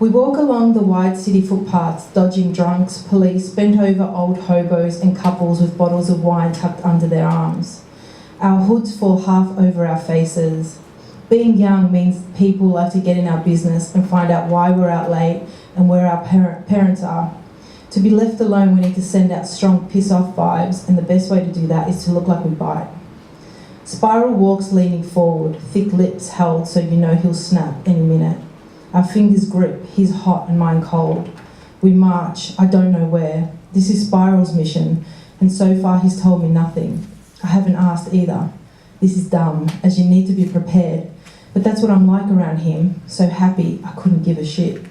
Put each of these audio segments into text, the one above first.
We walk along the wide city footpaths, dodging drunks, police, bent over old hobos and couples with bottles of wine tucked under their arms. Our hoods fall half over our faces. Being young means people like to get in our business and find out why we're out late and where our parents are. To be left alone, we need to send out strong piss-off vibes, and the best way to do that is to look like we bite. Spiral walks leaning forward, thick lips held so you know he'll snap any minute. Our fingers grip, he's hot and mine cold. We march, I don't know where. This is Spiral's mission, and so far he's told me nothing. I haven't asked either. This is dumb, as you need to be prepared, but that's what I'm like around him, so happy I couldn't give a shit.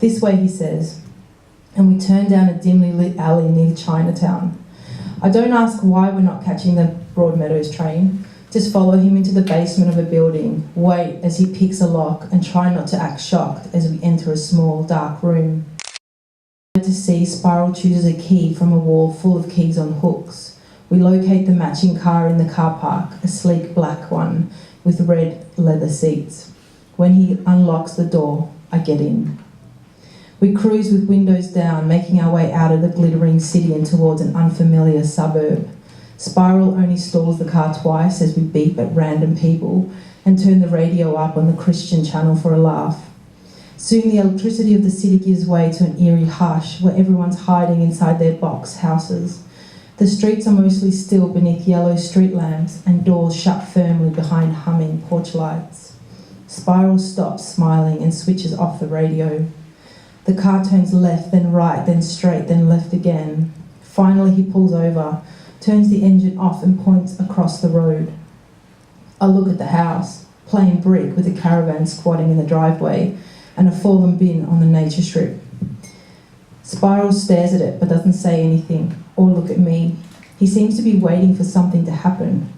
This way, he says, and we turn down a dimly lit alley near Chinatown. I don't ask why we're not catching the Broadmeadows train. Just follow him into the basement of a building, wait as he picks a lock, and try not to act shocked as we enter a small, dark room. To see, Spiral chooses a key from a wall full of keys on hooks. We locate the matching car in the car park, a sleek black one with red leather seats. When he unlocks the door, I get in. We cruise with windows down, making our way out of the glittering city and towards an unfamiliar suburb. Spiral only stalls the car twice as we beep at random people and turn the radio up on the Christian channel for a laugh. Soon the electricity of the city gives way to an eerie hush where everyone's hiding inside their box houses. The streets are mostly still beneath yellow street lamps and doors shut firmly behind humming porch lights. Spiral stops smiling and switches off the radio. The car turns left, then right, then straight, then left again. Finally he pulls over, turns the engine off and points across the road. I look at the house, plain brick with a caravan squatting in the driveway and a fallen bin on the nature strip. Spiral stares at it but doesn't say anything or look at me. He seems to be waiting for something to happen.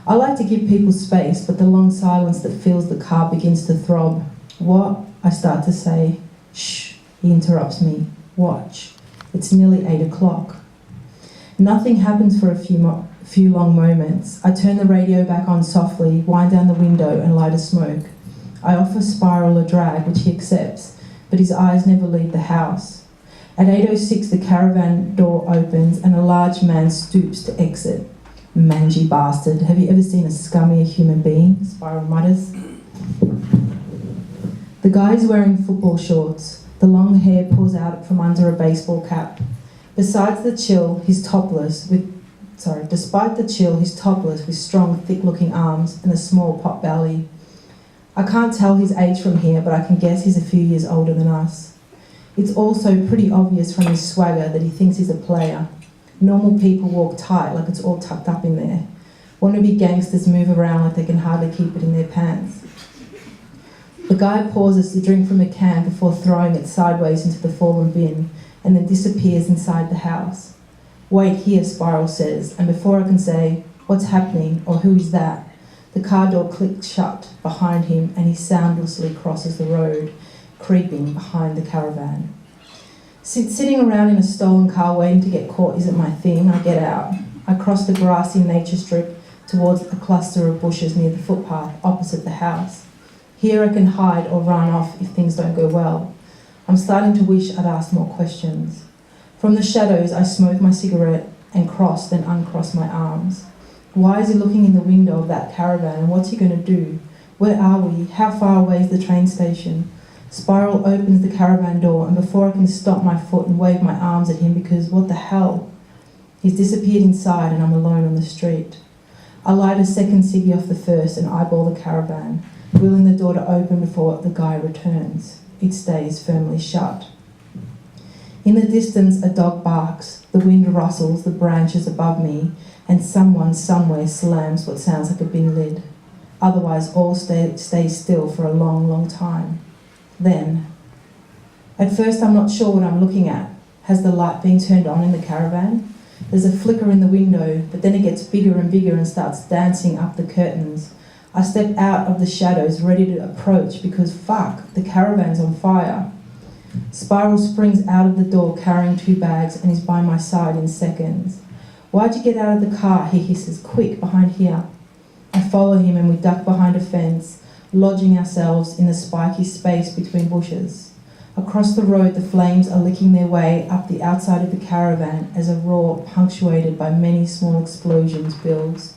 I like to give people space, but the long silence that fills the car begins to throb. What? I start to say. Shh, he interrupts me. Watch. It's nearly 8 o'clock. Nothing happens for a few long moments. I turn the radio back on softly, wind down the window and light a smoke. I offer Spiral a drag, which he accepts, but his eyes never leave the house. At 8:06 the caravan door opens and a large man stoops to exit. Mangy bastard, have you ever seen a scummier human being? Spiral mutters. The guy is wearing football shorts. The long hair pours out from under a baseball cap. Despite the chill, he's topless with strong, thick-looking arms and a small pot belly. I can't tell his age from here, but I can guess he's a few years older than us. It's also pretty obvious from his swagger that he thinks he's a player. Normal people walk tight, like it's all tucked up in there. Wannabe gangsters move around like they can hardly keep it in their pants. The guy pauses to drink from a can before throwing it sideways into the fallen bin, and then disappears inside the house. Wait here, Spiral says, and before I can say, what's happening, or who is that, the car door clicks shut behind him and he soundlessly crosses the road, creeping behind the caravan. Sitting around in a stolen car waiting to get caught isn't my thing. I get out. I cross the grassy nature strip towards a cluster of bushes near the footpath opposite the house. Here I can hide or run off if things don't go well. I'm starting to wish I'd asked more questions. From the shadows, I smoke my cigarette and cross, then uncross my arms. Why is he looking in the window of that caravan, and what's he going to do? Where are we? How far away is the train station? Spiral opens the caravan door, and before I can stop my foot and wave my arms at him because what the hell? He's disappeared inside and I'm alone on the street. I light a second ciggy off the first and eyeball the caravan, willing the door to open before the guy returns. It stays firmly shut. In the distance, a dog barks, the wind rustles the branches above me, and someone somewhere slams what sounds like a bin lid. Otherwise, all stays still for a long, long time. Then, at first I'm not sure what I'm looking at. Has the light been turned on in the caravan? There's a flicker in the window, but then it gets bigger and bigger and starts dancing up the curtains. I step out of the shadows, ready to approach because fuck, the caravan's on fire. Spiral springs out of the door carrying 2 bags and is by my side in seconds. Why'd you get out of the car? He hisses. Quick, behind here. I follow him and we duck behind a fence, lodging ourselves in the spiky space between bushes. Across the road, the flames are licking their way up the outside of the caravan as a roar punctuated by many small explosions builds.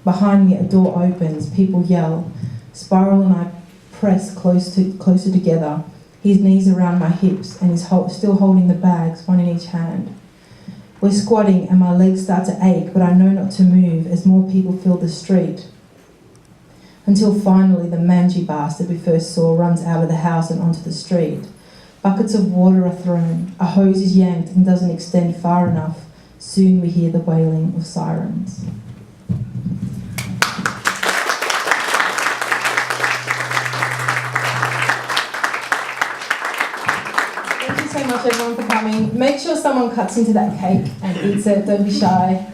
Behind me, a door opens, people yell. Spiral and I press closer together, his knees around my hips and he's still holding the bags, one in each hand. We're squatting and my legs start to ache, but I know not to move as more people fill the street. Until finally the mangy bastard we first saw runs out of the house and onto the street. Buckets of water are thrown, a hose is yanked and doesn't extend far enough. Soon we hear the wailing of sirens. Thank you so much everyone for coming. Make sure someone cuts into that cake and eats it, don't be shy.